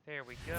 There we go.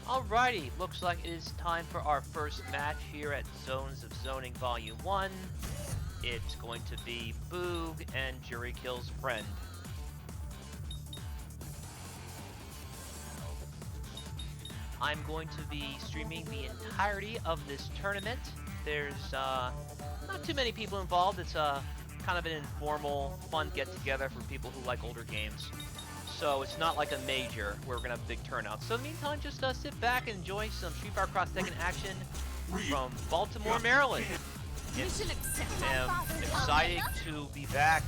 Alrighty, looks like it is time for our first match here at Zones of Zoning Volume 1. It's going to be Boog and Jury Kill's friend. I'm going to be streaming the entirety of this tournament. There's not too many people involved. It's kind of an informal, fun get-together for people who like older games. So it's not like a major where we're going to have big turnouts. So in the meantime, just sit back and enjoy some Street Fighter Cross Tekken action from Baltimore, Maryland. I'm excited to be back.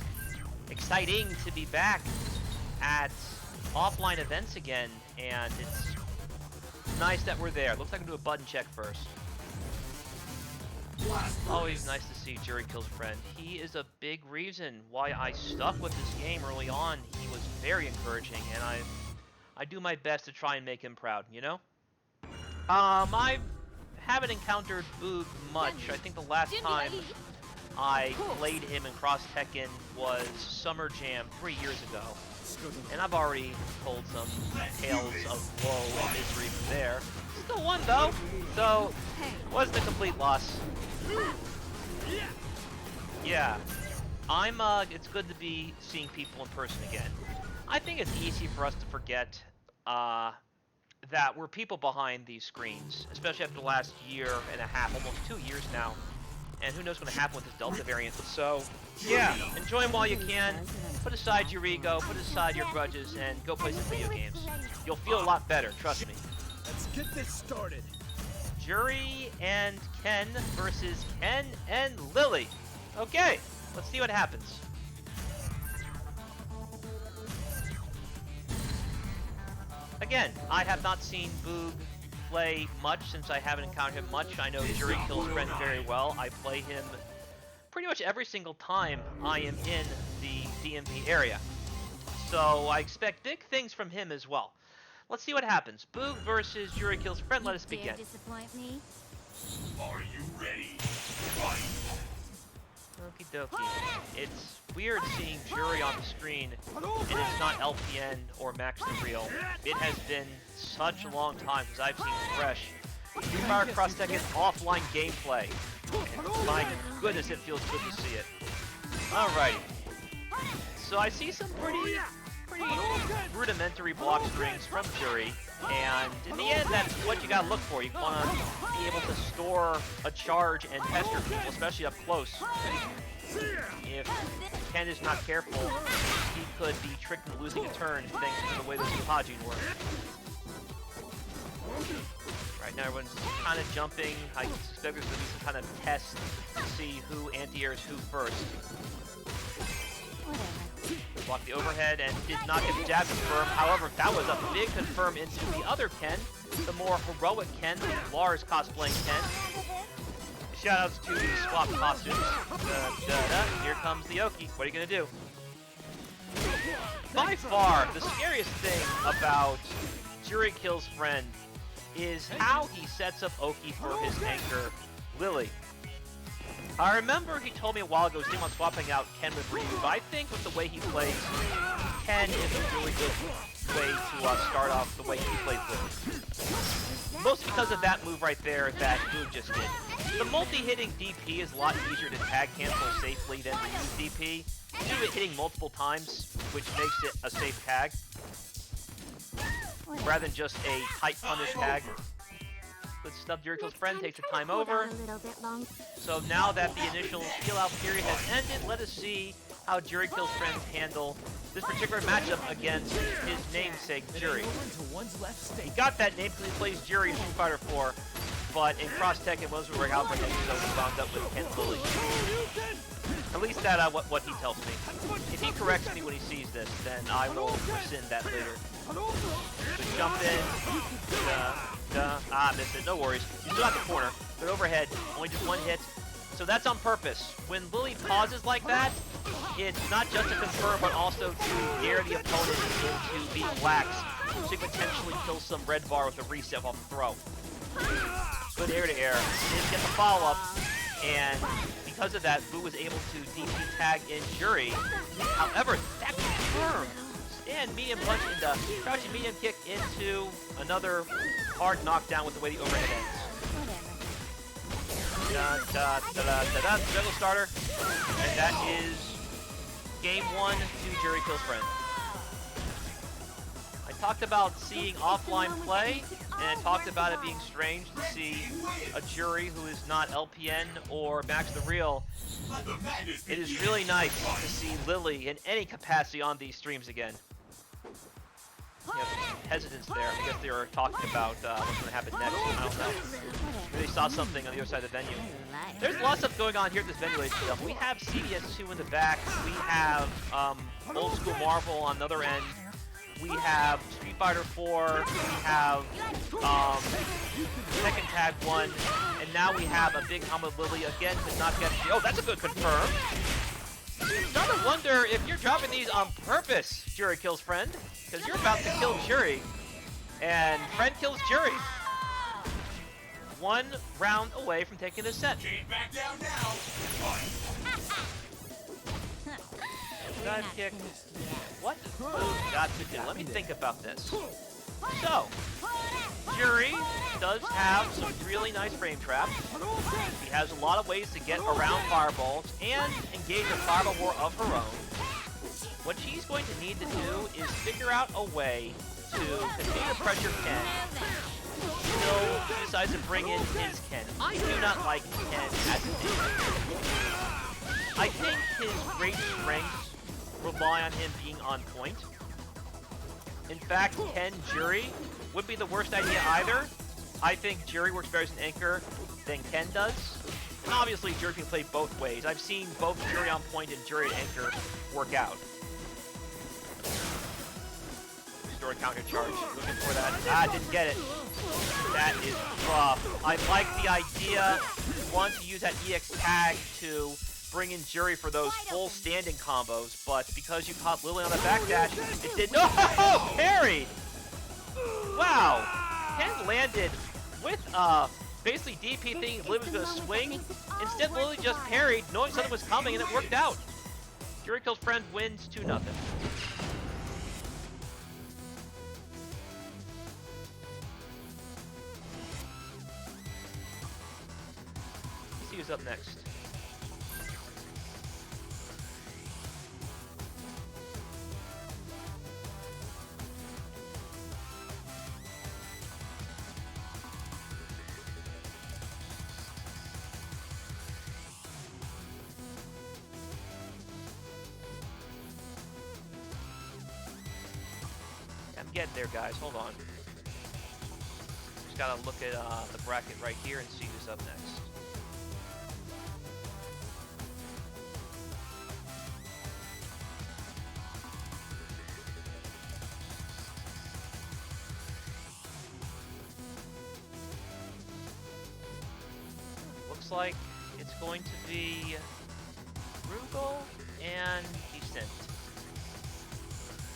Exciting to be back at offline events again, and it's nice that we're there. Looks like I can do a button check first. Always nice to see Jury Kill's friend. He is a big reason why I stuck with this game early on. He was very encouraging, and I do my best to try and make him proud, you know? I haven't encountered Boog much. I think the last time I played him in Cross Tekken was Summer Jam 3 years ago. And I've already told some tales of woe and misery from there. Still won though, so wasn't a complete loss. Yeah, it's good to be seeing people in person again. I think it's easy for us to forget that we're people behind these screens, especially after the last year and a half, almost 2 years now. And who knows what's going to happen with this Delta variant. So, yeah, enjoy them while you can. Put aside your ego, put aside your grudges, and go play some video games. You'll feel a lot better, trust me. Let's get this started. Jury and Ken versus Ken and Lily. Okay, let's see what happens. Again, I have not seen Boog play much since I haven't encountered him much. I know Jury Kill's friend very well. I play him pretty much every single time I am in the DMV area. So I expect big things from him as well. Let's see what happens. Boog versus Jury Kill's friend. Let us begin. Disappoint me? Are you ready? Fight! Okie dokie. It's weird seeing Jury on the screen, and it's not LPN or Max the Real. It has been such a long time since I've seen fresh Street Fighter Cross Tekken offline gameplay. And my goodness, it feels good to see it. Alrighty. So I see some pretty rudimentary block strings from Jury, and in the end, that's what you gotta look for. You wanna be able to store a charge and pester people, especially up close. If Ken is not careful, he could be tricked into losing a turn thanks to the way this Hajin works. Right now, everyone's kind of jumping. I suspect there's gonna be some kind of test to see who anti-airs who first. Blocked the overhead and did not get the jab confirm. However, that was a big confirm into the other Ken, the more heroic Ken, Lars cosplaying Ken. Shoutouts to the swap costumes. Here comes the Oki. What are you gonna do? By far, the scariest thing about Jury Kill's friend is how he sets up Oki for his anchor, Lily. I remember he told me a while ago he didn't want swapping out Ken with Ryu, but I think with the way he plays, Ken is a really good way to start off the way he plays Lily. Mostly because of that move right there that Boog just did. The multi-hitting DP is a lot easier to tag cancel safely than the use DP. You do it hitting multiple times, which makes it a safe tag, rather than just a tight punish tag. Let's stub Jericho's friend, takes the time over. So now that the initial heal-out period has ended, let us see how Jericho's friends handle this particular matchup against his namesake, Juri. He got that name because he plays Juri in Street Fighter 4, but in Cross Tekken wasn't working out for him, so he wound up with Ken Lily. At least that's what he tells me. If he corrects me when he sees this, then I will rescind that later. Just jump in. Missed it. No worries. You still got the corner. But overhead, only just one hit. So that's on purpose. When Lily pauses like that, it's not just to confirm, but also to dare the opponent into being lax, so you potentially kill some red bar with a reset off the throw. Good air-to-air. Didn't get the follow-up, and because of that, Boo was able to DP tag in Juri. However, that confirmed. Stand medium punch into crouching medium kick into another hard knockdown with the way the overhead ends. Juggle starter, and that is game 1 to Juri kills friend. I talked about seeing offline play, and I talked about it being strange to see a Juri who is not LPN or Max the Real. It is really nice to see Lily in any capacity on these streams again. Hesitance there. I guess they were talking about what's going to happen next. I don't know. Maybe they saw something on the other side of the venue. There's a lot of stuff going on here at this venue, ladies and gentlemen. We have CBS2 in the back. We have Old School Marvel on the other end. We have Street Fighter 4. We have Tekken Tag 1. And now we have a big helmet Lily again to not get... Oh, that's a good confirm. Starting to wonder if you're dropping these on purpose, Juri kills friend. Because you're about to kill Juri, and friend kills Juri. 1 round away from taking this set. Can't back down now. Dive kick. What got to do? Let me think about this. So, Juri does have some really nice frame traps. He has a lot of ways to get around fireballs and engage a fireball war of her own. What she's going to need to do is figure out a way to continue to pressure Ken until he decides to bring in his Ken. I do not like Ken as a team. I think his great strengths rely on him being on point. In fact, Ken Juri would be the worst idea either. I think Juri works better as an anchor than Ken does. And obviously, Juri can play both ways. I've seen both Juri on point and Juri at anchor work out. Restore counter charge. Looking for that. Didn't get it. That is rough. I like the idea. Want to use that EX tag to bring in Juri for those full standing combos, but because you caught Lily on the backdash, it did no parried. Wow. Ken landed with basically DP thinking Lily was gonna swing. Instead, Lily just parried, knowing something was coming, and it worked out. Juri kills friend, wins 2-0. Let's see who's up next. Getting there, guys. Hold on. Just gotta look at the bracket right here and see who's up next. Looks like it's going to be Rugal and Decent.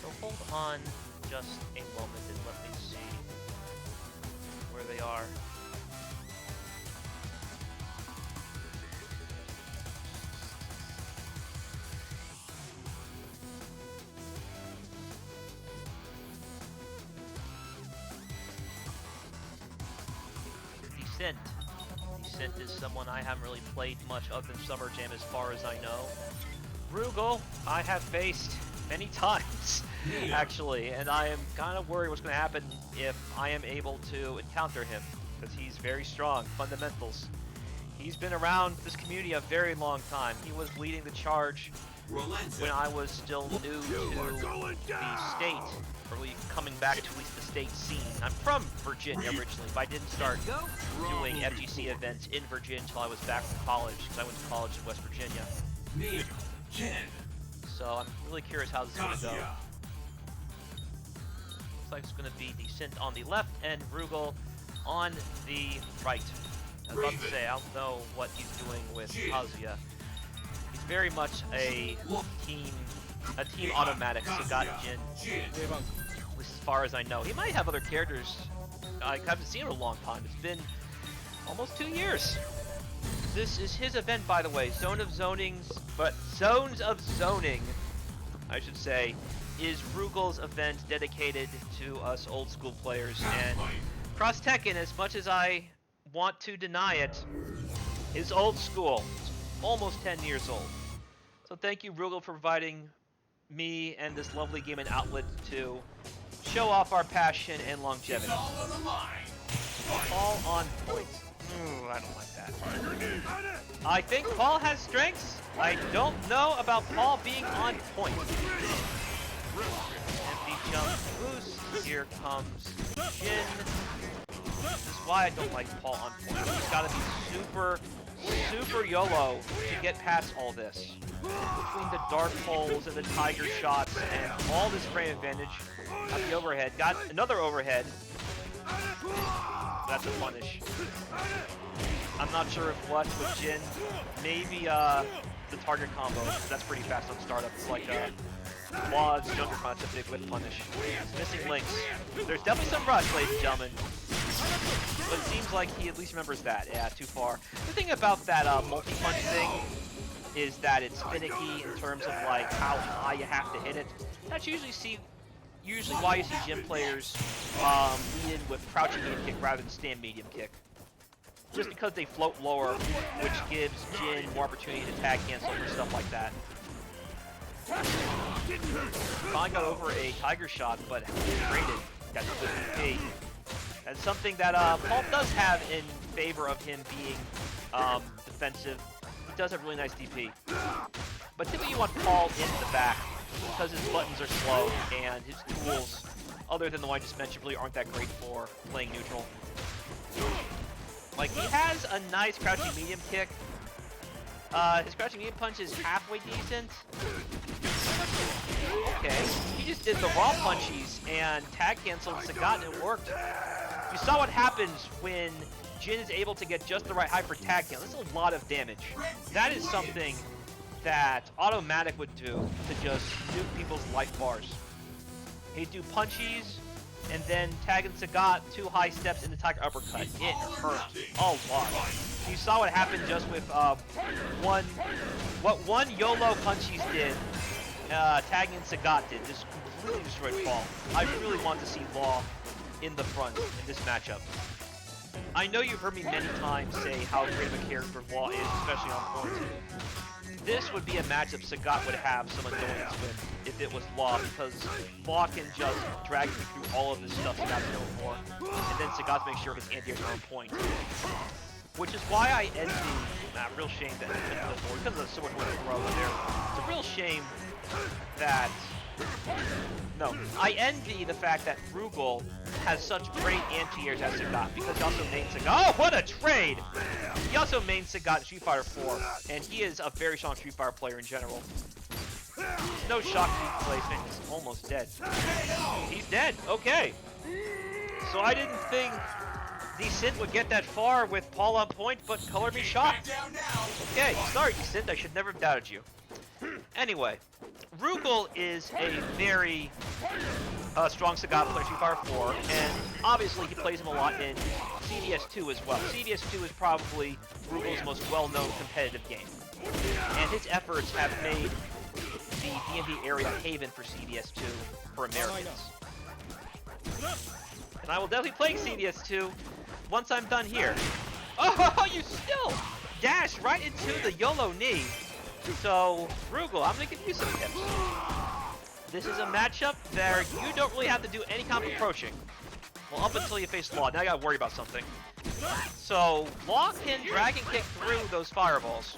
So hold on just a moment and let me see where they are. Decent is someone I haven't really played much other than Summer Jam as far as I know. Rugal, I have faced many times, actually, and I am kind of worried what's going to happen if I am able to encounter him, because he's very strong. Fundamentals. He's been around this community a very long time. He was leading the charge when I was still new to the state, or really coming back to at least the state scene. I'm from Virginia originally, but I didn't start doing FGC events in Virginia until I was back from college, because I went to college in West Virginia. So I'm really curious how this is going to go. Looks like it's going to be Decent on the left and Rugal on the right. I was about to say, I don't know what he's doing with Kazuya. He's very much a team automatic Sagat Jin, at least as far as I know. He might have other characters. I haven't seen him in a long time. It's been almost 2 years. This is his event, by the way. Zones of Zoning, I should say, is Rugal's event dedicated to us old school players. And Cross Tekken, as much as I want to deny it, is old school. It's almost 10 years old. So thank you, Rugal, for providing me and this lovely game an outlet to show off our passion and longevity. All on point. Ooh, I don't like that. I think Paul has strengths. I don't know about Paul being on point. Empty jump boost. Here comes Jin. This is why I don't like Paul on point. He's got to be super YOLO to get past all this. Between the dark holes and the tiger shots and all this frame advantage at the overhead. Got another overhead. That's a punish. I'm not sure if what with Jin. Maybe the target combo. That's pretty fast on startup. It's like Waz, Junker Punch, a big whip punish. Missing links. There's definitely some rush, ladies and gentlemen. But it seems like he at least remembers that. Yeah, too far. The thing about that multi-punch thing is that it's finicky in terms of like how high you have to hit it. That's usually why you see gym players lead in with crouching medium kick rather than stand medium kick. Just because they float lower, which gives Jin more opportunity to tag cancel for stuff like that. Finally got over a tiger shot, but traded. Got the DP. That's something that Paul does have in favor of him being defensive. He does have really nice DP. But typically you want Paul in the back because his buttons are slow and his tools, other than the one I just mentioned, really aren't that great for playing neutral. Like, he has a nice crouching medium kick. His crouching medium punch is halfway decent. Okay, he just did the raw punchies and tag canceled Sagat and it worked. You saw what happens when Jin is able to get just the right height for tag cancel. This is a lot of damage. That is something that Automatic would do to just nuke people's life bars. He'd do punchies, and then tag and Sagat 2 high steps into tiger uppercut. It hurt a lot. You saw what happened just with what one YOLO punchies did, tagging and Sagat did. Just completely destroyed Paul. I really want to see Law in the front in this matchup. I know you've heard me many times say how great of a character Law is, especially on point. This would be a matchup Sagat would have some annoyance with if it was Law, because Law can just drag you through all of this stuff Sagat's known for, and then Sagat makes sure his anti-airs are on point. Which is why I envy, real shame that because of so much more to throw in there. It's a real shame that, I envy the fact that Rugal has such great anti-airs as Sagat, because he also mains Sagat. Oh, what a trade! He also mains Sagat in Street Fighter 4, and he is a very strong Street Fighter player in general. No shock he plays, man, he's almost dead. He's dead, okay. So I didn't think Decent would get that far with Paul on point, but color me shocked. Okay, sorry Decent, I should never have doubted you. Anyway, Rugal is a very strong Sagat player in Street Fighter 4, and obviously he plays him a lot in CDS 2 as well. CDS 2 is probably Rugal's most well-known competitive game, and his efforts have made the DMV area haven for CDS 2 for Americans. And I will definitely play CDS 2 once I'm done here. Oh, you still dash right into the YOLO knee. So, Rugal, I'm going to give you some tips. This is a matchup where you don't really have to do any kind of approaching. Well, up until you face Law. Now you got to worry about something. So, Law can dragon kick through those fireballs.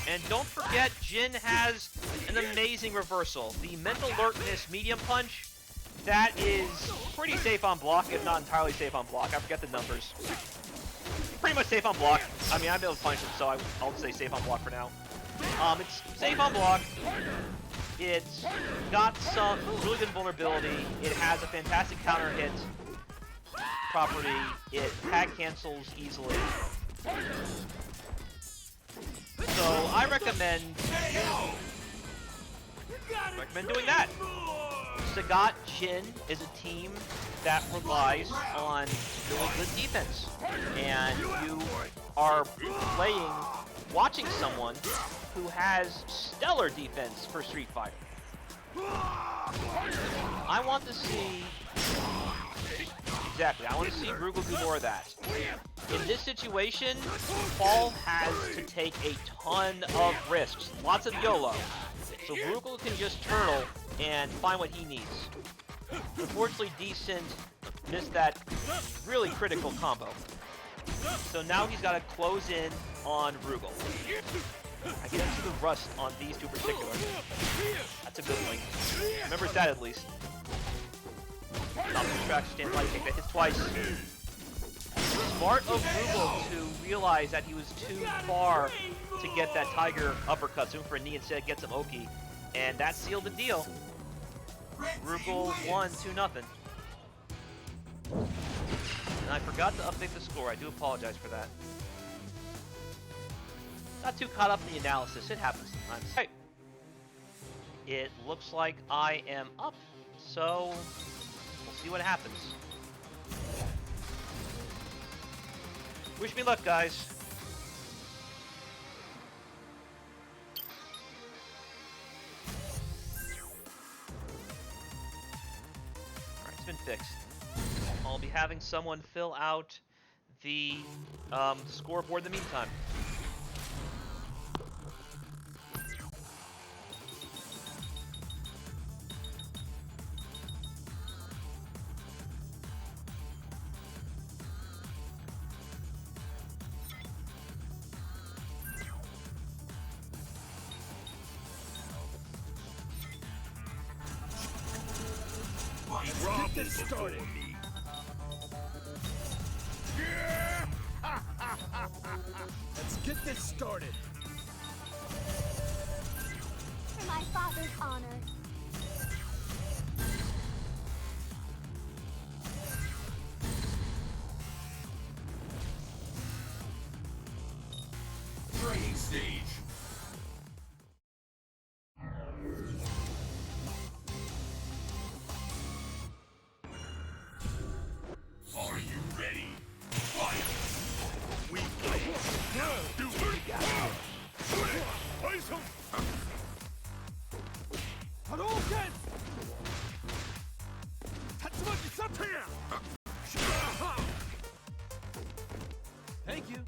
And don't forget, Jin has an amazing reversal. The mental alertness medium punch, that is pretty safe on block, if not entirely safe on block. I forget the numbers. Pretty much safe on block. I mean, I'm able to punch him, so I'll say safe on block for now. It's safe on block. It's got some really good vulnerability. It has a fantastic counter hit property. It tag cancels easily. So I recommend doing that. Sagat Jin is a team that relies on really good defense, and you are watching someone who has stellar defense for Street Fighter. I want to see Rugal do more of that. In this situation, Paul has to take a ton of risks, lots of YOLO. So Rugal can just turtle and find what he needs. Unfortunately, Decent missed that really critical combo. So now he's got to close in on Rugal. I can see the rust on these two in particular. That's a good link. Remember that at least. Not the distraction stand light kick that hits twice. Smart of Rugal to realize that he was too far to get that Tiger uppercut. Zoom for a knee instead, gets him Oki. And that sealed the deal. Rugal won 2-0. And I forgot to update the score. I do apologize for that. Not too caught up in the analysis. It happens sometimes. Hey. It looks like I am up. So, we'll see what happens. Wish me luck, guys. Alright, it's been fixed. I'll be having someone fill out the scoreboard in the meantime. Let's get this started. Let's get this started. For my father's honor. Training stage. Are you ready? Fight! We fight! Do it! Hadouken! Tatsumaki Satya! Thank you.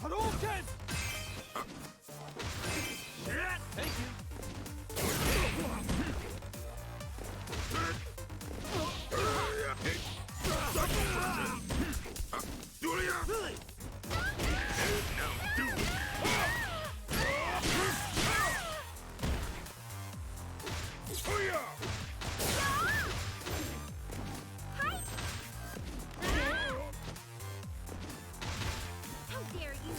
Hadouken! Thank you. How dare you?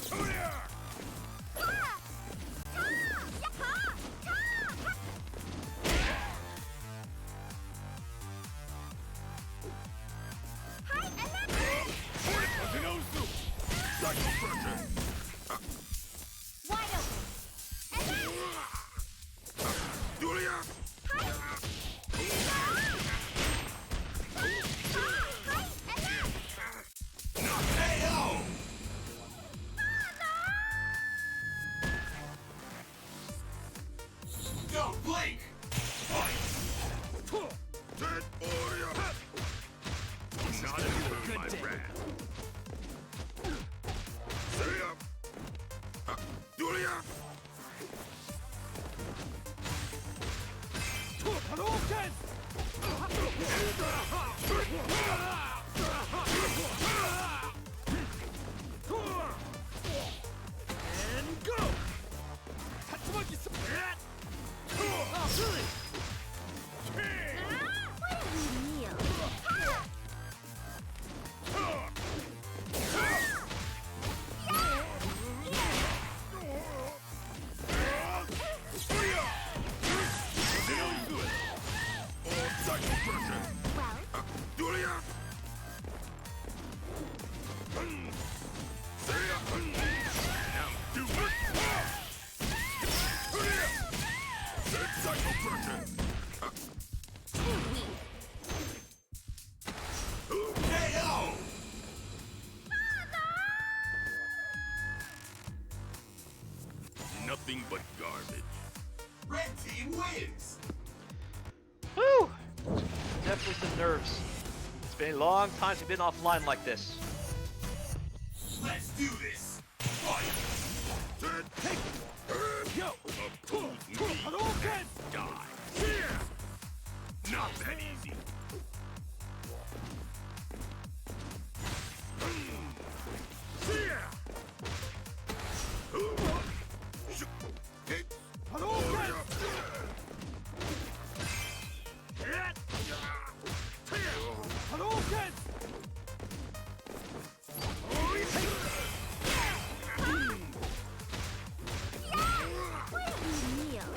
Wide open. Blake! Fight! Dead warrior! Not a good day. Hadouken! And go! Tatsumaki! Oh, really? What a meal. Nothing but garbage. Red team wins! Whew! Definitely some nerves. It's been a long time since we've been offline like this. Let's do this! Fight! Take it! Yo! Hadouken! Die! Not that easy. Hadouken! Hadouken! What a meal.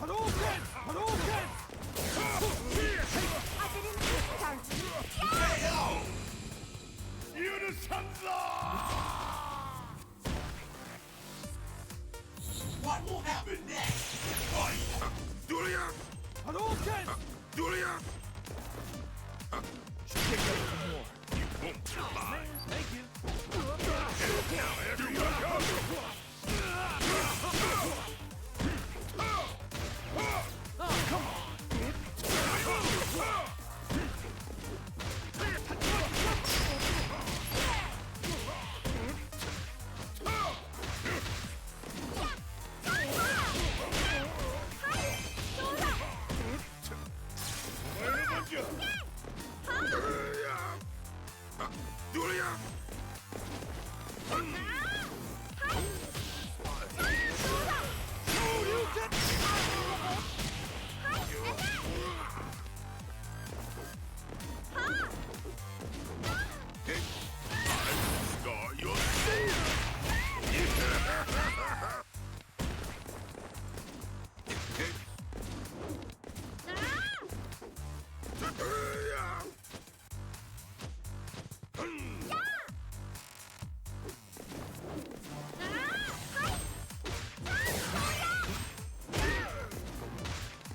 Hadouken! Hadouken! I've been in this country. KO! What will happen next? Fight! Hadouken! Should kick out some more. You won't survive. Thank you. Now everyone go! Oh, come on! Scar your soul!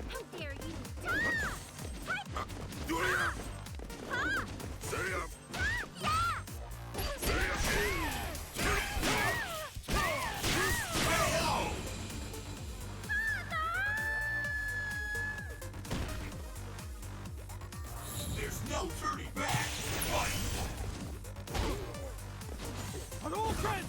How dare you? There's no turning back! Fight! Hadouken!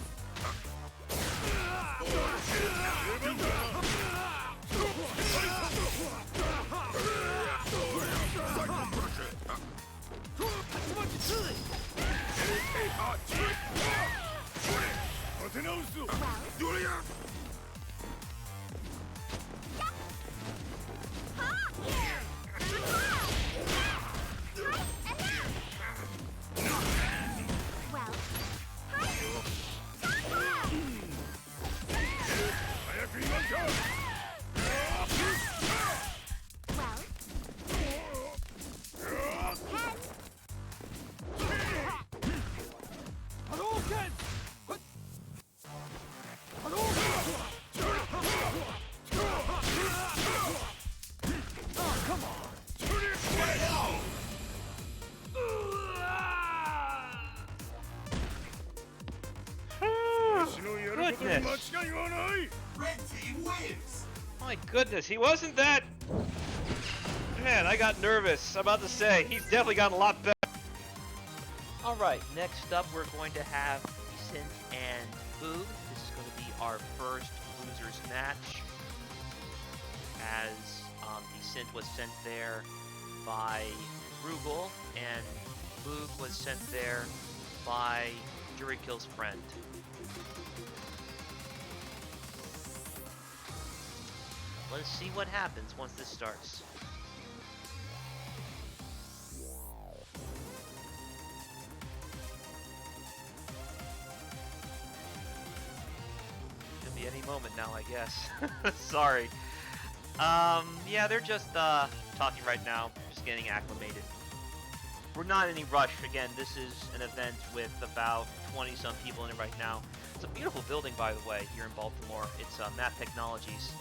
Well, my goodness, he wasn't that... Man, I got nervous. I'm about to say, he's definitely gotten a lot better. Alright, next up we're going to have Synth and Boog. This is going to be our first losers match. As the Synth was sent there by Rugal, and Boog was sent there by Jurikill's friend. Let's see what happens once this starts. Could be any moment now, I guess. Sorry. Yeah, they're just talking right now, just getting acclimated. We're not in any rush. Again, this is an event with about 20-some people in it right now. It's a beautiful building, by the way, here in Baltimore. It's Map Technologies.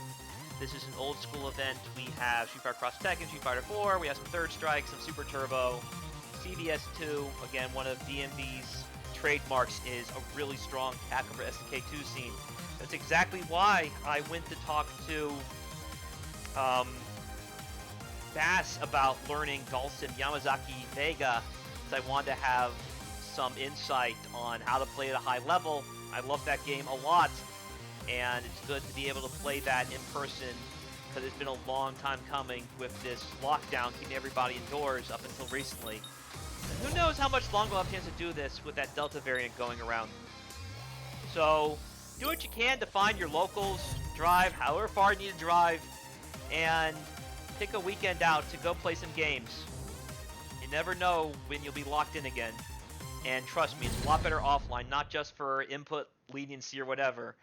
This is an old school event. We have Street Fighter Cross Tekken, Street Fighter 4, we have some Third Strike, some Super Turbo, CVS 2. Again, one of DMV's trademarks is a really strong Capcom for SNK2 scene. That's exactly why I went to talk to Bass about learning Dhalsim Yamazaki Vega, because I wanted to have some insight on how to play at a high level. I love that game a lot, and it's good to be able to play that in person, because it's been a long time coming with this lockdown, keeping everybody indoors up until recently. And who knows how much longer we'll have a chance to do this with that Delta variant going around. So, do what you can to find your locals, drive however far you need to drive, and pick a weekend out to go play some games. You never know when you'll be locked in again. And trust me, it's a lot better offline, not just for input, leniency, or whatever,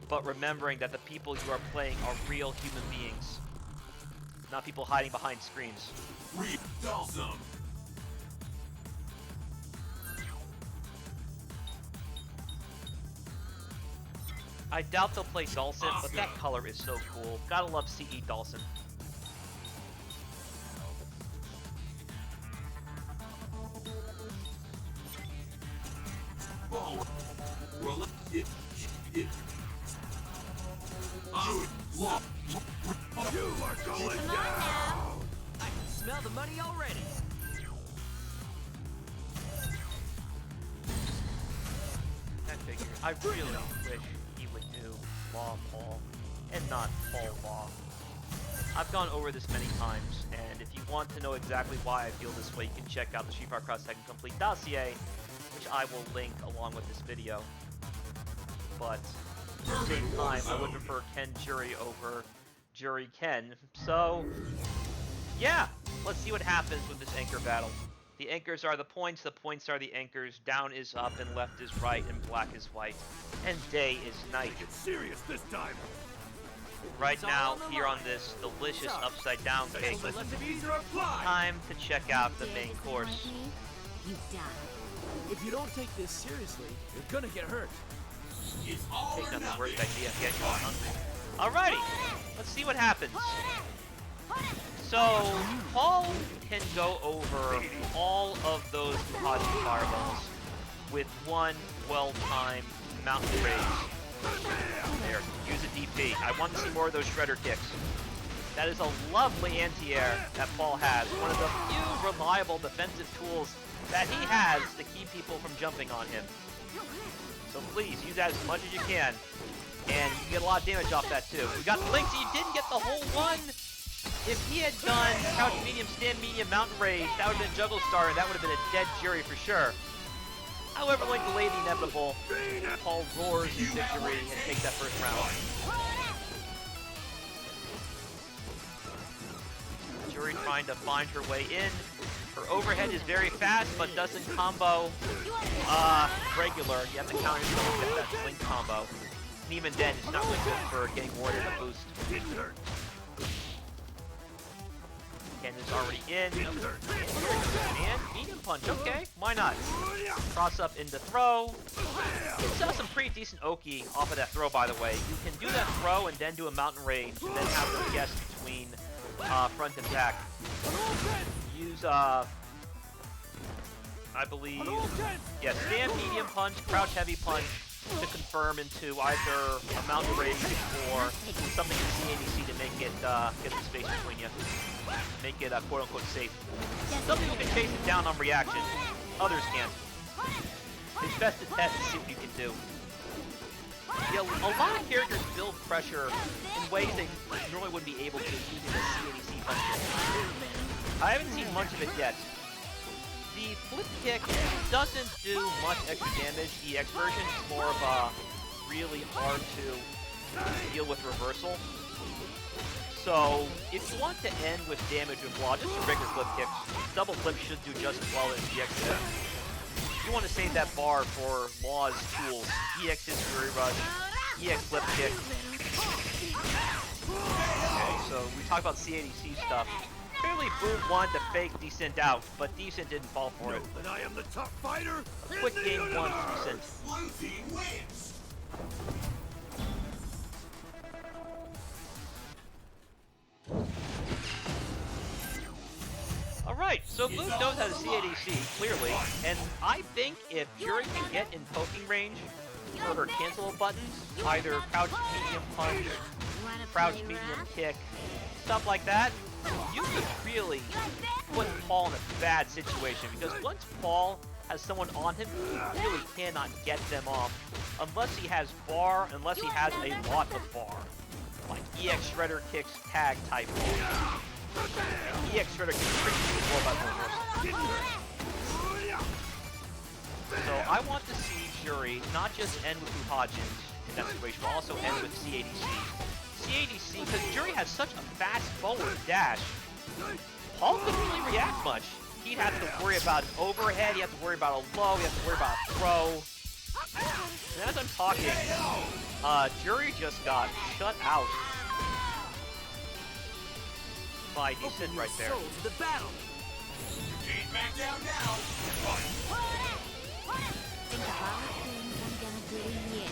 but remembering that the people you are playing are real human beings, not people hiding behind screens. Read Dhalsim. I doubt they'll play Dhalsim, but that color is so cool. Gotta love CE Dhalsim. Well, it. You are going Come on down. now. I can smell the money already. That figure. I really wish he would do Law Paul and not Paul Law. I've gone over this many times, and if you want to know exactly why I feel this way, you can check out the Street Fighter Cross Tekken Complete dossier, which I will link along with this video. But at the same time, I would prefer Ken Jury over Jury Ken. So, yeah, let's see what happens with this anchor battle. The anchors are the points are the anchors, down is up and left is right and black is white, and day is night. Get serious this time. Right now, here on this delicious upside down cake, So let the easier apply. time to check out the main Disappoint course. me, you die. If you don't take this seriously, you're gonna get hurt. It's all Take or not the nothing. worst idea, get you all hungry. Alrighty, let's see what happens. So, Paul can go over all of those Buhaji fireballs with one well-timed mountain raise. There, use a DP. I want to see more of those shredder kicks. That is a lovely anti-air that Paul has. One of the few reliable defensive tools that he has to keep people from jumping on him. So please, use that as much as you can. And you can get a lot of damage off that too. We got Lynx, he didn't get the whole one. If he had done crouch medium, stand medium, mountain rage, that would have been Juggle Star, and that would have been a dead Jury for sure. However, like the Lady Inevitable, Paul roars in victory and takes that first round. Jury trying to find her way in. Her overhead is very fast, but doesn't combo regular. You have to counter yourself to get that link combo. And even then, it's not really good for getting Warrior to boost. Ken is already in. And medium punch, okay, why not? Cross up into throw. You saw some pretty decent Oki off of that throw, by the way. You can do that throw and then do a mountain rage, and then have them guess between front and back. Use, I believe, yeah, stand medium punch, crouch heavy punch, to confirm into either a mountain rage or something in CADC to make it get the space between you. Make it quote-unquote safe. Some people can chase it down on reaction, others can't. It's best to test to see what you can do. Yeah, a lot of characters build pressure in ways they normally wouldn't be able to using a CADC punch. I haven't seen much of it yet. The flip kick doesn't do much extra damage. The EX version is more of a really hard to deal with reversal. So if you want to end with damage with Law, just a regular flip kick. Double flip should do just as well as EX does. You want to save that bar for Law's tools. EX is Fury Rush, EX flip kick. Okay, so we talked about CADC stuff. Clearly Boom wanted to fake Decent out, but Decent didn't fall for it. And I am the top fighter. A quick game one, Decent. Blue team wins. Alright, so Blue knows how to CADC, clearly, and I think if Yuri can get in poking range for her cancel buttons, either crouch medium punch, crouch medium kick, stuff like that, you could really put Paul in a bad situation, because once Paul has someone on him, he really cannot get them off, unless he has bar, unless he has a lot of bar. Like EX Shredder kicks tag type. And EX Shredder can pretty well by reversal. So I want to see Jury not just end with Uhajins in that situation, but also end with CADC. CADC, because Jury has such a fast forward dash, Paul couldn't really react much. He'd have to worry about an overhead, he'd have to worry about a low, he'd have to worry about a throw. And as I'm talking, Jury just got shut out by Decent right there. To the battle. Ain't back down now. Think of all the things I'm gonna do to you.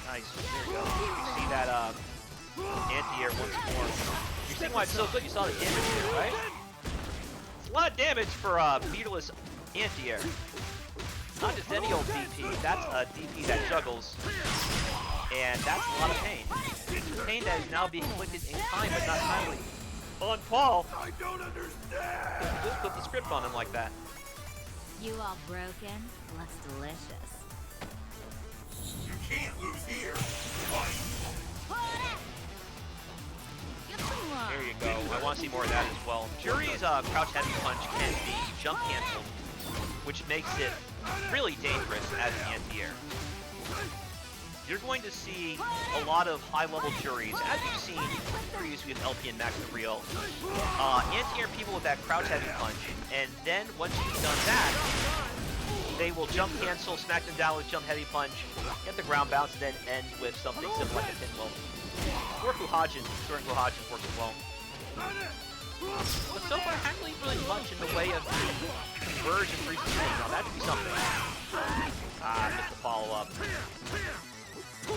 Nice. There we go. You see that anti-air once more. You're seeing why it's so good. You saw the damage here, right? It's a lot of damage for meterless anti-air. Not just any old DP. That's a DP that juggles, and that's a lot of pain. Pain that is now being inflicted in kind, but not timely. On Paul. I don't understand. Just put the script on him like that. You all broken? Looks delicious. You can't lose here. There you go. I want to see more of that as well. Jury's crouch heavy punch can be jump canceled, which makes it really dangerous as an anti-air. You're going to see a lot of high-level Juries, as you've seen previously with LP and Max the Real. Anti-air people with that crouch heavy punch, and then once you've done that, they will jump cancel, smack them down with jump heavy punch, get the ground bounce, and then end with something simple like a pinwheel. Or Fuhajin, Soaring Fuhajin works as well. But so far, hasn't really much in the way of conversion for each thing. Now that'd be something. Missed the follow-up.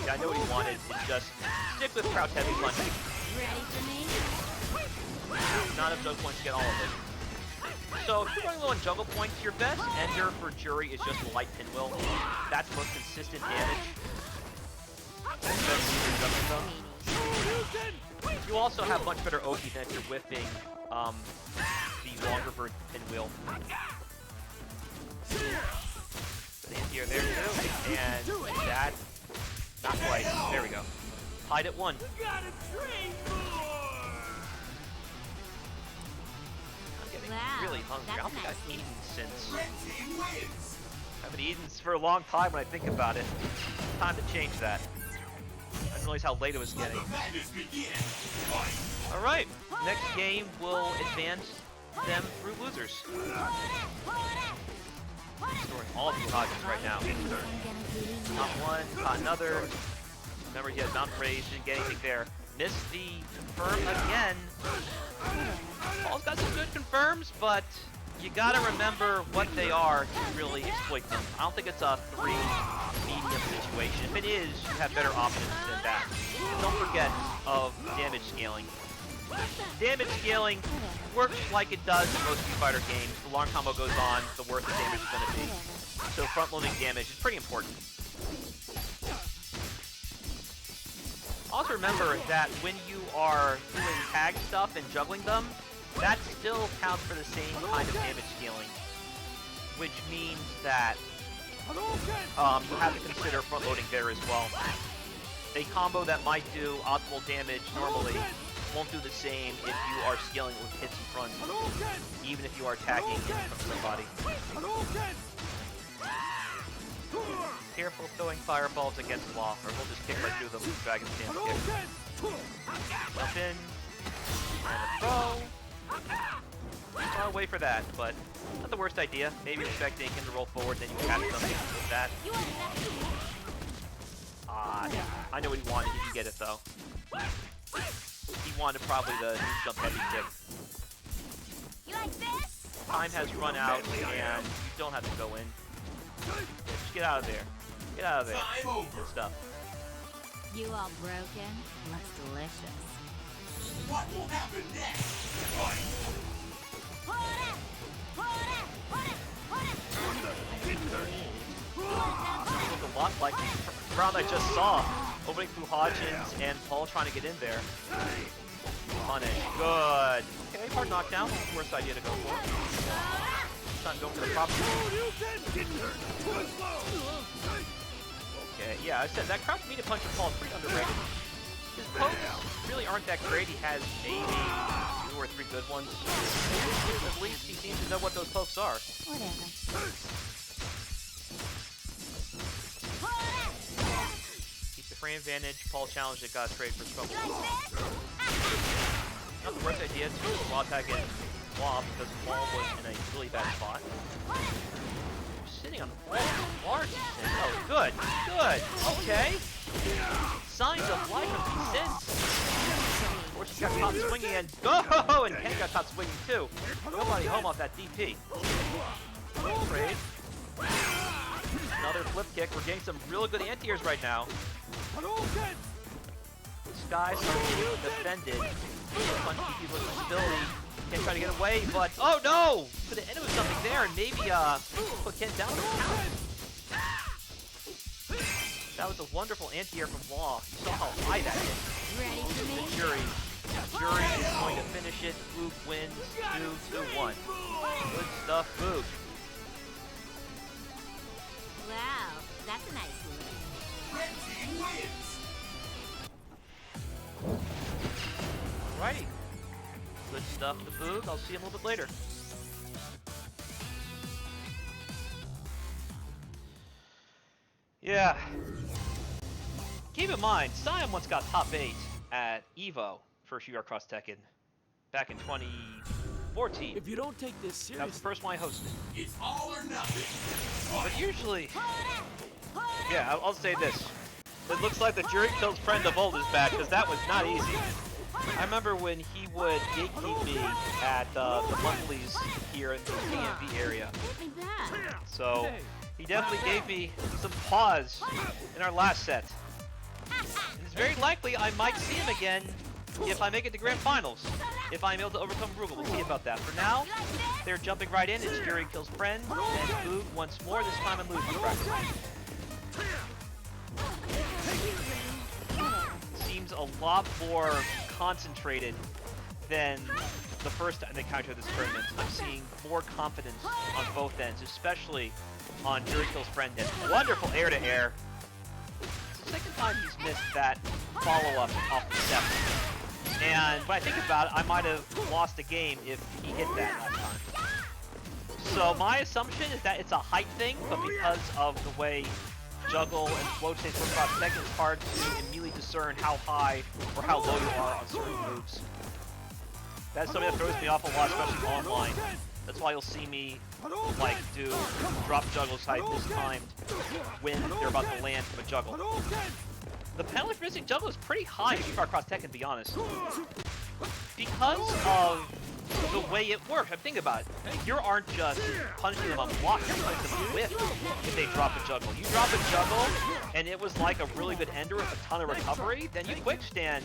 Yeah, I know what he wanted. It's just stick with crouch heavy punch. Ready for me? Not enough juggle points to get all of it. So if you're running low on juggle points, your best ender for Jury is just a light pinwheel. That's the most consistent damage. You also have much better Oki than if you're whiffing the longer bird pinwheel. But here, there too, and that, not quite. There we go. Tied at 1. I'm getting really hungry. I don't think I've eaten since. Red team wins. I haven't eaten for a long time when I think about it. Time to change that. I didn't realize how late it was getting. Alright, next game will advance them through losers. Storing all of the Hawkins right now. Not one, not another. Remember, he has Mountain Rage, didn't get anything there. Missed the confirm again. Paul's got some good confirms, but you gotta remember what they are to really exploit them. I don't think it's a 3 medium situation. If it is, you have better options than that. And don't forget of damage scaling. Damage scaling works like it does in most Street Fighter games. The longer combo goes on, the worse the damage is going to be. So front-loading damage is pretty important. Also remember that when you are doing tag stuff and juggling them, that still counts for the same kind of damage scaling. Which means that you have to consider front-loading there as well. A combo that might do optimal damage normally won't do the same if you are scaling with hits in front, even if you are tagging in from somebody. Careful throwing fireballs against Law, or we'll just kick right through them with Dragon Stance kick. Jump in, and a throw. Far away for that, but not the worst idea. Maybe you're expecting him to roll forward, then you catch something with that. I know what he wanted. He didn't get it though. He wanted probably the jump heavy kick. Time has run out, and you don't have to go in. Just get out of there. Get out of there. Good stuff. You all broken? Looks delicious. What will happen next? Look a lot like the round I just saw. Opening through Hodgins and Paul trying to get in there. Punish. Good. Okay, hard knockdown. Worst idea to go for. Not going for the proper. Okay, yeah, I said that crouch media punch of Paul is pretty underrated. His pokes really aren't that great. He has maybe 2 or 3 good ones. At least he seems to know what those pokes are. Whatever. Keep the frame advantage. Paul challenged it, got a trade for trouble. Not the worst idea to raw tag in Law because Paul was in a really bad spot. Sitting on the wall. Large. Oh, good. Good. Okay. Signs of life of descent. Of course, he got caught swinging and go! And Ken got caught swinging too. Nobody home off that DP. Trade. Another flip kick. We're getting some really good anti-airs right now. Skies are being defended. Punch DP with stability. Ken trying to get away, but oh no! Could have ended with something there, and maybe put Ken down the count. That was a wonderful anti-air from Law. You saw how high that hit. Ready for me? The jury. Jury is going to finish it. Boog wins 2-1. Good stuff, Boog. Wow, that's a nice move. Red team wins. Alrighty. Good stuff to Boog. I'll see him a little bit later. Yeah. Keep in mind, Siam once got top 8 at EVO for UR Cross Tekken back in 2014. If you don't take this That was seriously, the first one I hosted. It's all or nothing. But usually, yeah, I'll say this. It looks like the Jury Kills friend of old is back, because that was not easy. I remember when he would gatekeep me at the monthlies here in the DMV area. Hit me back. So, he definitely gave me some pause in our last set. And it's very likely I might see him again if I make it to Grand Finals. If I'm able to overcome Rugal, we'll see about that. For now, they're jumping right in. It's Jury Kills friend, and Boog once more, this time I'm losing practice. Seems a lot more concentrated than the first time they encountered this tournament. I'm seeing more confidence on both ends, especially on Jury Kills friend. And wonderful air-to-air. It's the second time he's missed that follow-up off the step. And when I think about it, I might have lost the game if he hit that last time. So my assumption is that it's a height thing, but because of the way juggle and float states work across Tekken, it's hard to immediately discern how high or how low you are on certain moves. That's something that throws me off a lot, especially online. That's why you'll see me like do drop juggle type mistimed when they're about to land from a juggle. The penalty for missing juggle is pretty high in Super Cross Tekken, to be honest. Because of the way it works. I'm thinking about it. You aren't just punishing them on block, you're punishing them with if they drop a juggle. You drop a juggle, and it was like a really good ender with a ton of recovery, then you quick stand,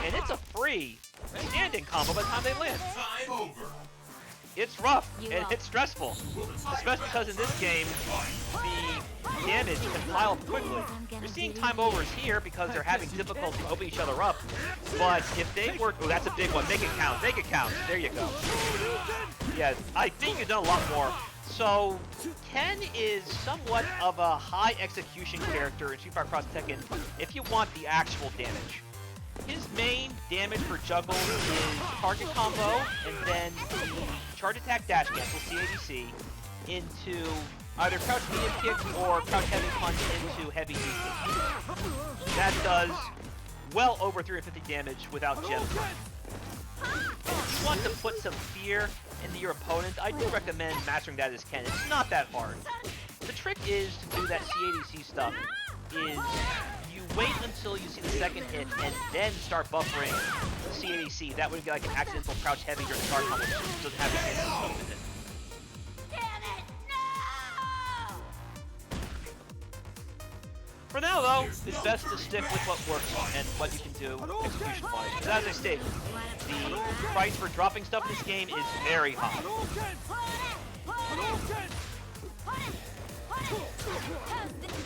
and it's a free standing combo by the time they land. Time over. It's rough and it's stressful, especially because in this game, the damage can pile up quickly. You're seeing time overs here because they're having difficulty opening each other up, but if they were, oh, that's a big one, make it count, there you go. Yeah, I think you've done a lot more. So, Ken is somewhat of a high execution character in Street Fighter Cross Tekken if you want the actual damage. His main damage for juggle is target combo and then the charge attack dash cancel, CADC, into either crouch medium kick or crouch heavy punch into heavy DP. That does well over 350 damage without gems. If you want to put some fear into your opponent, I do recommend mastering that as Ken. It's not that hard. The trick is to do that CADC stuff is you wait until you see the second hit and then start buffering CADC. That would be like an accidental crouch heavy during the guard combo, so it doesn't have the chance to smoke with it. Damn it! No! For now, though, it's best to stick with what works and what you can do execution-wise. But as I stated, the price for dropping stuff in this game is very high.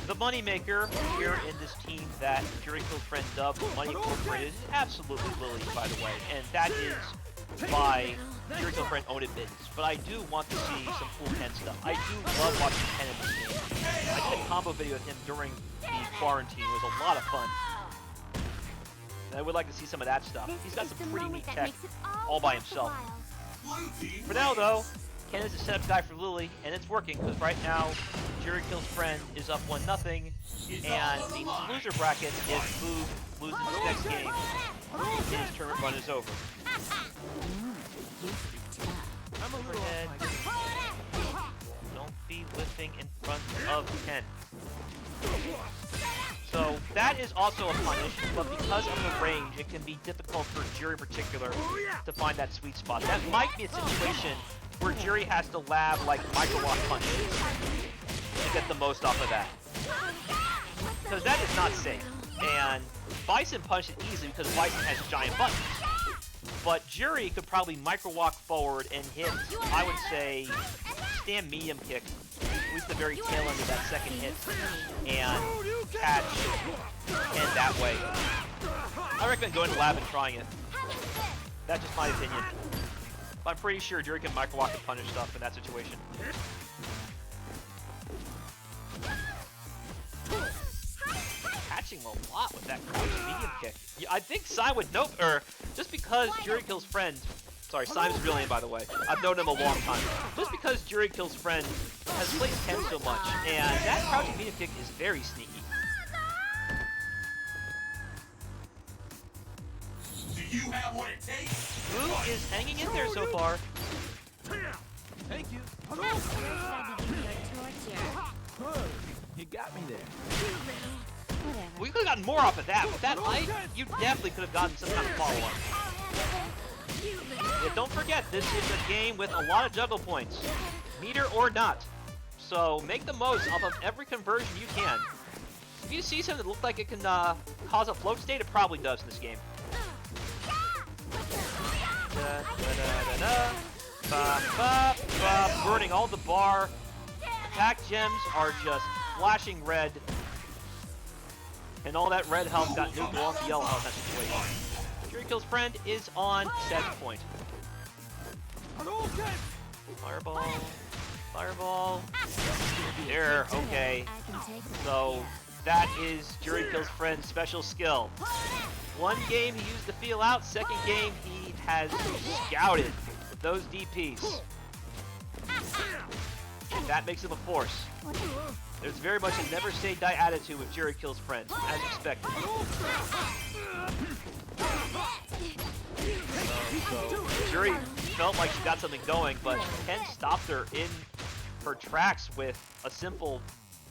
The moneymaker here in this team that Fury Kill's friend dubbed Money Incorporated is absolutely Lily, by the way, and that is by Fury Kill's friend own admittance. But I do want to see some cool Ken stuff. I do love watching Ken in this game. I did a combo video with him during the quarantine. It was a lot of fun. And I would like to see some of that stuff. He's got some pretty neat tech all by himself. For now, though, Ken is a setup guy for Lily, and it's working, because right now, Fury Kill's friend is up 1-0, and the loser bracket, if Boog loses his next game, his tournament run is over. I'm a little Overhead. off my Don't be lifting in front of Ken. So that is also a punish, but because of the range, it can be difficult for Jiri in particular to find that sweet spot. That might be a situation where Jiri has to lab like micro-walk punches to get the most off of that. Because that is not safe. And Bison punched it easily because Bison has giant buttons. But Jiri could probably micro-walk forward and hit, I would say, stand medium kick, at least the very tail end of that second hit, and catch Ken that way. I recommend going to lab and trying it. That's just my opinion. But I'm pretty sure Jiri can micro-walk and punish stuff in that situation. Catching a lot with that crouch medium kick. Yeah, I think Sai would know, or just because Jiri Kill's friend, sorry, Sai's his real name by the way, I've known him a long time. Just because Jiri Kill's friend has played Ken so much, and that crouching medium kick is very sneaky. Do you have what it takes? Boog is hanging in there so far. Thank you. You got me there. Whatever. We could have gotten more off of that. With that height, you definitely could have gotten some kind of follow-up. Yeah, don't forget, this is a game with a lot of juggle points, meter or not. So make the most off of every conversion you can. If you see something that looks like it can cause a float state, it probably does in this game. Burning all the bar. Attack gems are just flashing red. And all that red health got nuked off the yellow health in that situation. Fury Kill's friend is on 7 point. Fireball. Fireball. There, okay. So that is Fury Kill's friend's special skill. One game he used to feel out, second game he has scouted with those DPs. And that makes him a force. There's very much a never say die attitude with Fury Kill's friend, as expected. So Jiri felt like she got something going, but Ken stopped her in her tracks with a simple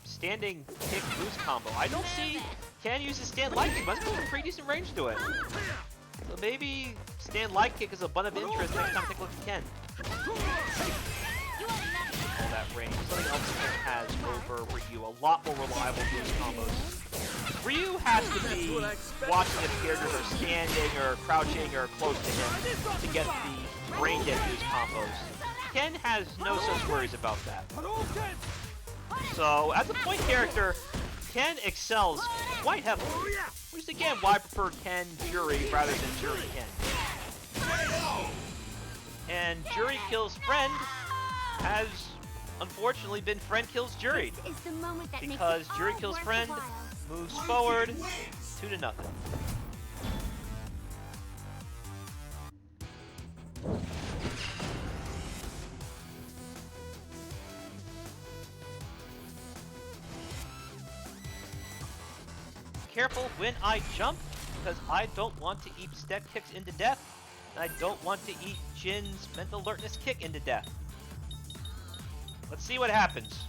standing kick boost combo. I don't see Ken use his stand light kick, but it's got a pretty decent range to it. So maybe stand light kick is a bun of interest next time I take a look at Ken. All that range, something LPN has over Ryu, a lot more reliable boost combos. Ryu has to be watching if characters are standing or crouching or close to him to get the range at boost combos. Ken has no such worries about that. So, as a point character, Ken excels quite heavily. Which is again why I prefer Ken Jury rather than Jury Ken. And Jury Kills Friend has unfortunately been Friend Kills Jury. Because Jury Kills Friend moves forward 2-0. Careful when I jump, because I don't want to eat step kicks into death, and I don't want to eat Jin's mental alertness kick into death. Let's see what happens.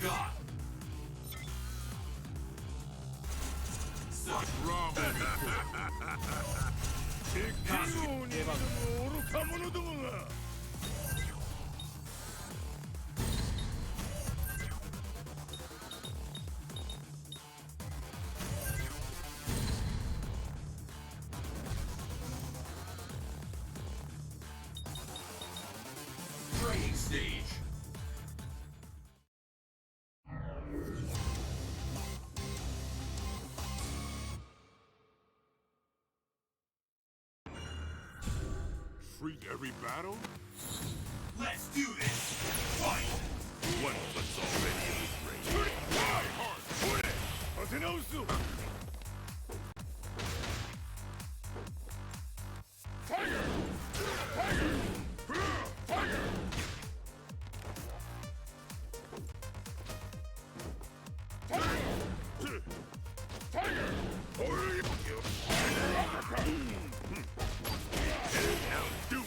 God. Such ramen. Training stage. Freak every battle? Let's do this! Fight! One foot's already in his range. Try hard! Put it! Atenosu! Tiger! Tiger! Tiger! Tiger! Tiger! Now do it!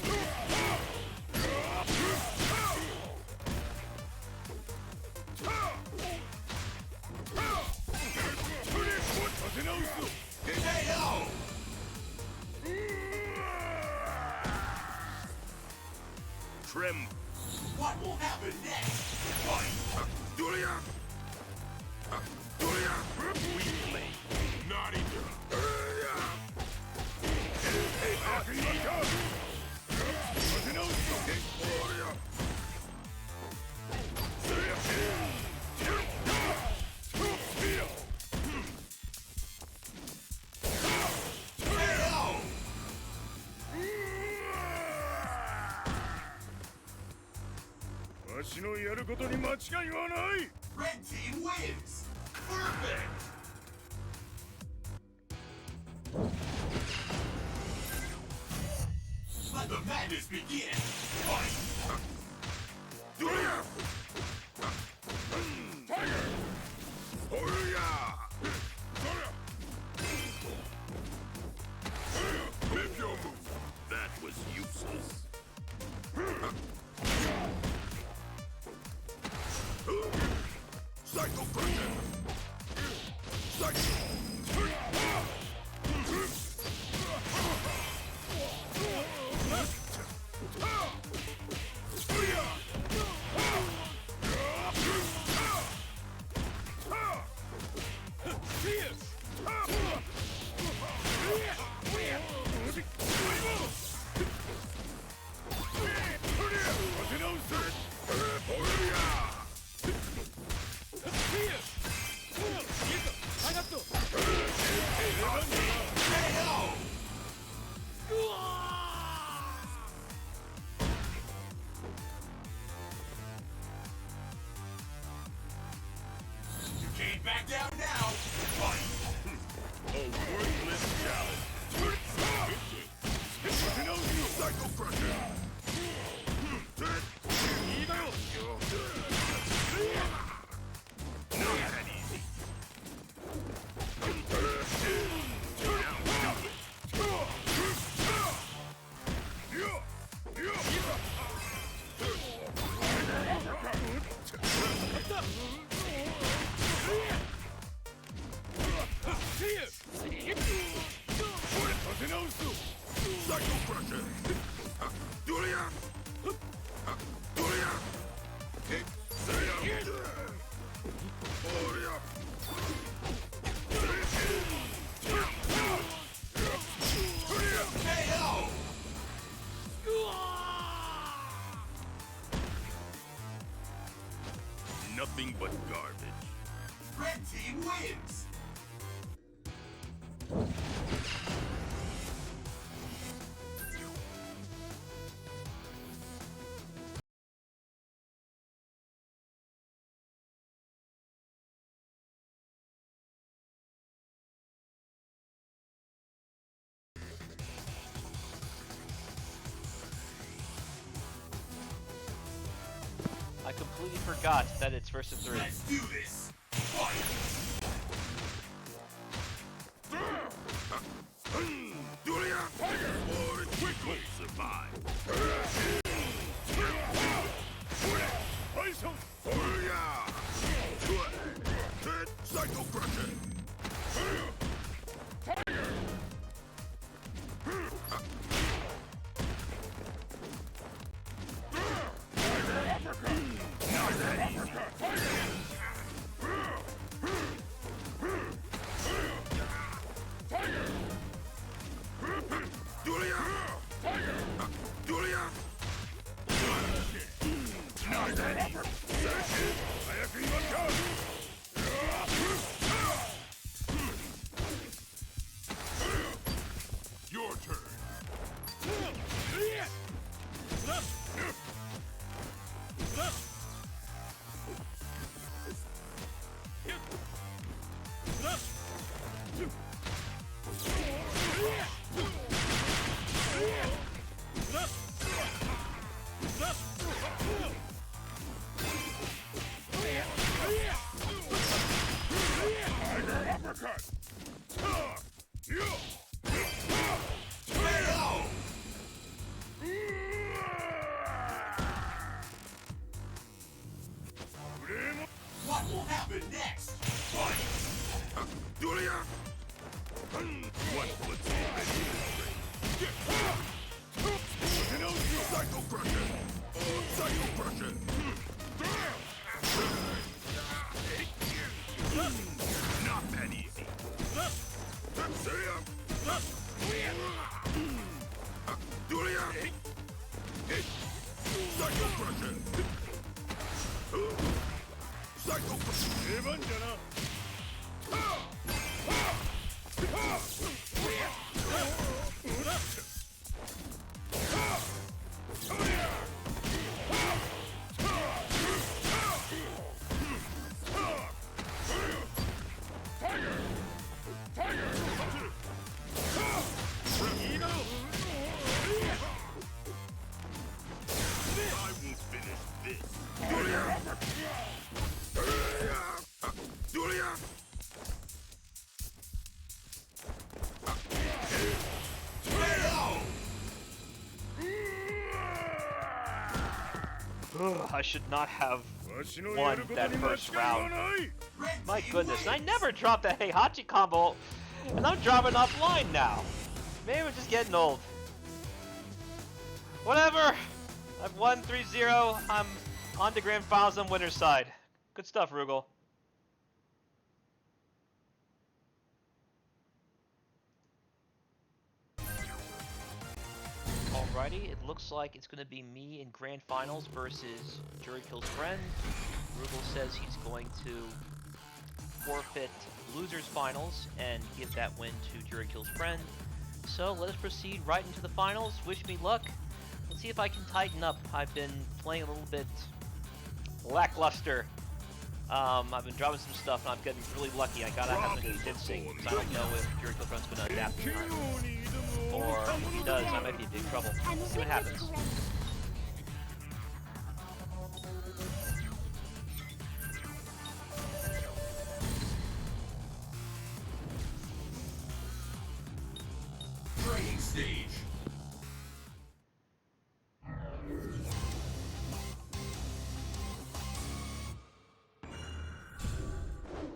Trim. What will happen next? Fight! Dulia! Dulia! We play. Not even. Hey, Akiyaka! Red team wins! Perfect! Let the madness begin! Fight! Dulia! Tiger! Hoya! Make your move! That was useless. Psycho Crusher! Psycho! Nothing but garbage. Red team wins. I completely forgot that it's versus 3. Let's do this. Fight. Or quickly survive. Psycho Crusher. Your turn. Uppercut. What will happen next? Fight. One foot's already in the ring. Psycho Crusher. Psycho Crusher. Not that easy. Psycho Crusher. Psycho Crusher. I should not have won that first round. My goodness, and I never dropped that Heihachi combo, and I'm dropping offline now. Maybe we're just getting old. Whatever. I've won 3-0. I'm on to grand finals on winner's side. Good stuff, Rugal. Alrighty, it looks like it's going to be me in grand finals versus Jury Kill's friend. Rugal says he's going to forfeit losers finals and give that win to Jury Kill's friend. So let us proceed right into the finals. Wish me luck. Let's see if I can tighten up. I've been playing a little bit lackluster. I've been dropping some stuff and I'm getting really lucky. I gotta have something convincing because I don't know if Jury Kill's friend's going to adapt in time. Or if he does, I might be in big trouble. We'll see what happens. Training stage.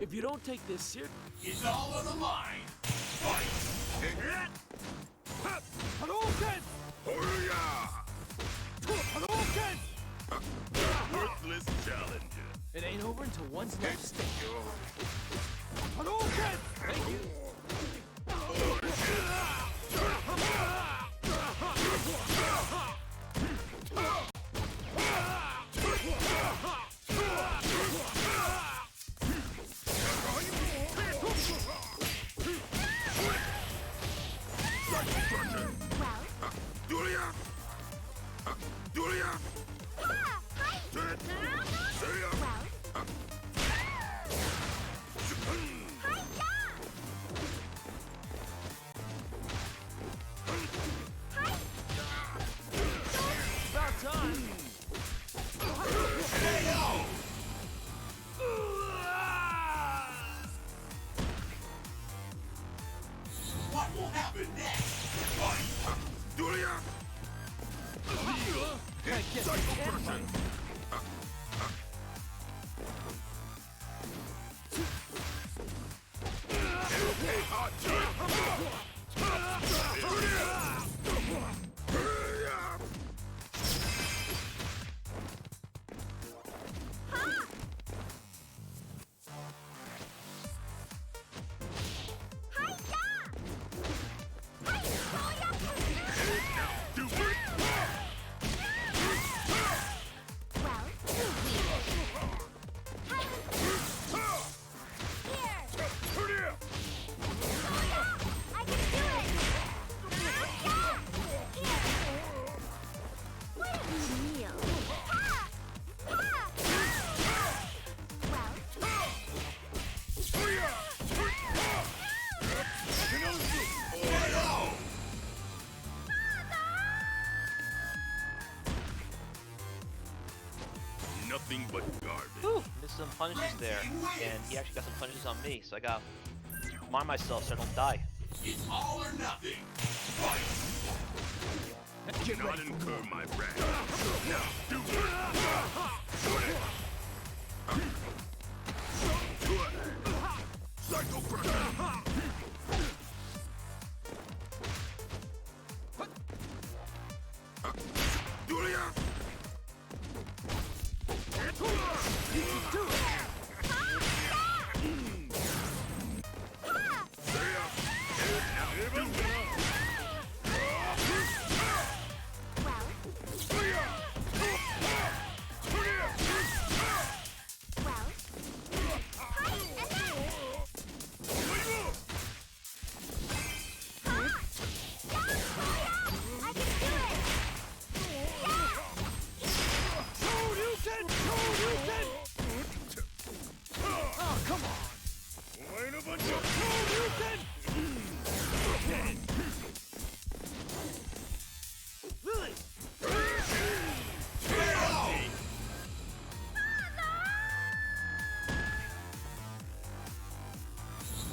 If you don't take this seriously, It's all on the line. Fight. Hadouken! Hurrah! Hadouken! Worthless challenger. It over until one's left standing. Hadouken! Thank you. About time. What will happen next? Fight! Gotta get that fight. Nothing but garbage. Whew, missed some punches there, and he actually got some punches on me, so I got to remind myself so I don't die. It's all or nothing. Fight! Do not incur my wrath. Now, do it! Psycho Crusher!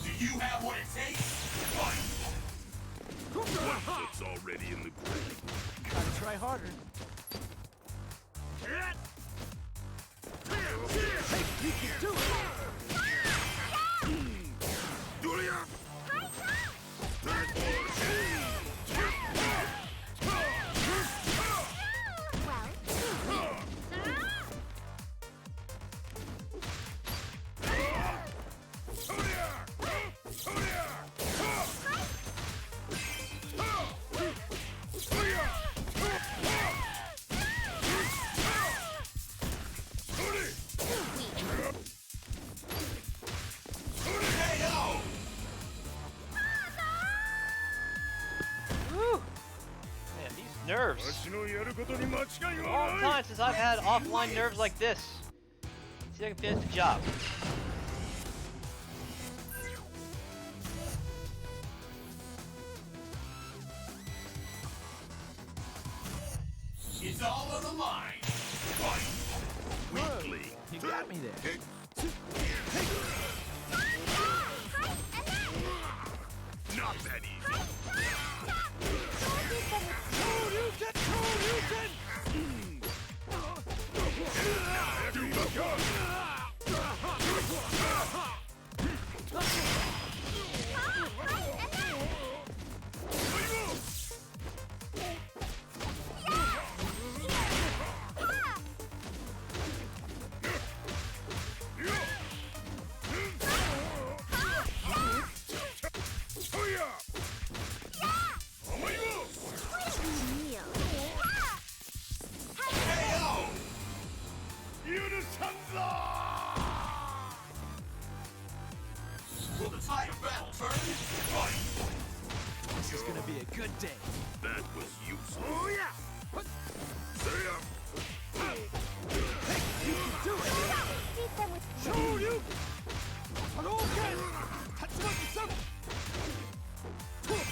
Do you have what it takes? Fight! It's already in the grave. Gotta try harder. Hey, you can do it! Whew! Man, these nerves. 私のやることに間違い Long はない time since I've had offline nerves like this. See if I can finish the job. It's all on the line. Fight! weekly. You got me there. Not that easy. Will the tide of battle turn? Fight! This is gonna be a good day. That was useless. Oh yeah! See ya! You can do it! Beat them with Shoryuken! Hadouken! Tatsumaki-san!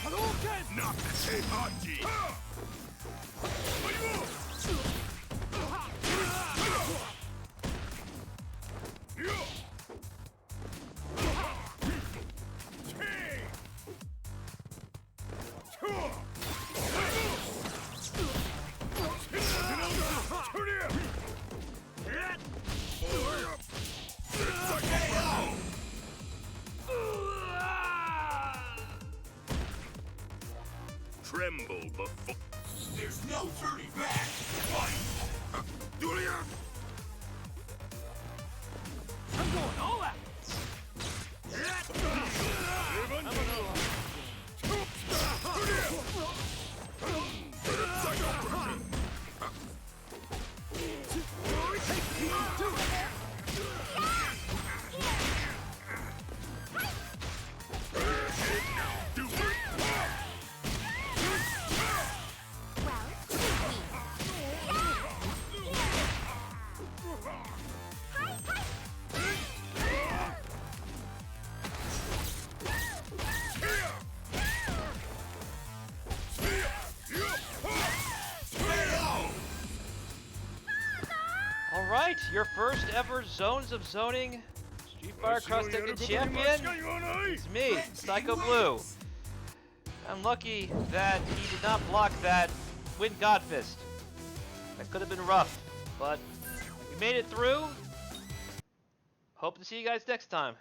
Hadouken! Nakakehachi! Ayo! Yo! Tremble before. There's no turning back! Fight! Julia! I'm going all out! Alright, your first ever Zones of Zoning Street Fighter Cross Tekken champion is me, Psycho Blue. I'm lucky that he did not block that Wind God Fist. That could have been rough, but we made it through. Hope to see you guys next time.